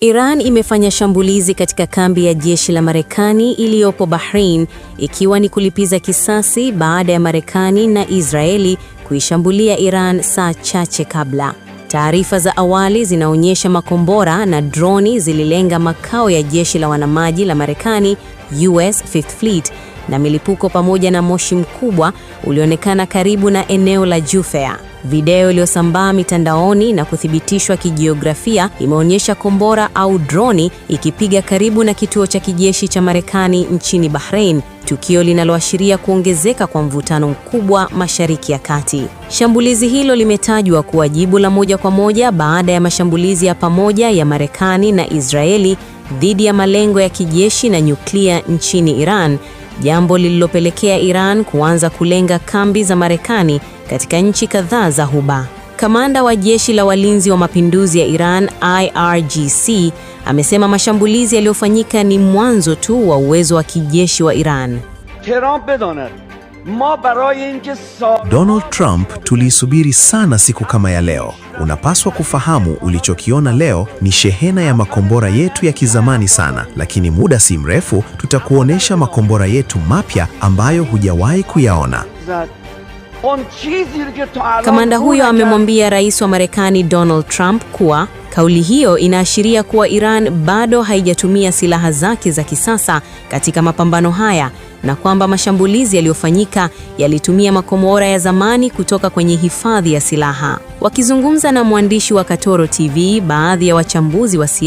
Iran imefanya shambulizi katika kambi ya jeshi la Marekani iliyopo Bahrain, ikiwa ni kulipiza kisasi baada ya Marekani na Israeli kuishambulia Iran saa chache kabla. Taarifa za awali zinaonyesha makombora na droni zililenga makao ya jeshi la wanamaji la Marekani, US Fifth Fleet, na milipuko pamoja na moshi mkubwa ulionekana karibu na eneo la Jufea. Video iliyosambaa mitandaoni na kuthibitishwa kijiografia imeonyesha kombora au droni ikipiga karibu na kituo cha kijeshi cha Marekani nchini Bahrain, tukio linaloashiria kuongezeka kwa mvutano mkubwa Mashariki ya Kati. Shambulizi hilo limetajwa kuwa jibu la moja kwa moja baada ya mashambulizi ya pamoja ya Marekani na Israeli dhidi ya malengo ya kijeshi na nyuklia nchini Iran, jambo lililopelekea Iran kuanza kulenga kambi za Marekani katika nchi kadhaa za Ghuba. Kamanda wa jeshi la walinzi wa mapinduzi ya Iran, IRGC, amesema mashambulizi yaliyofanyika ni mwanzo tu wa uwezo wa kijeshi wa Iran. Donald Trump tuliisubiri sana siku kama ya leo. Unapaswa kufahamu ulichokiona leo ni shehena ya makombora yetu ya kizamani sana, lakini muda si mrefu tutakuonesha makombora yetu mapya ambayo hujawahi kuyaona. Kamanda huyo amemwambia Rais wa Marekani Donald Trump kuwa kauli hiyo inaashiria kuwa Iran bado haijatumia silaha zake za kisasa katika mapambano haya, na kwamba mashambulizi yaliyofanyika yalitumia makombora ya zamani kutoka kwenye hifadhi ya silaha. Wakizungumza na mwandishi wa Katoro TV, baadhi ya wachambuzi wa siasa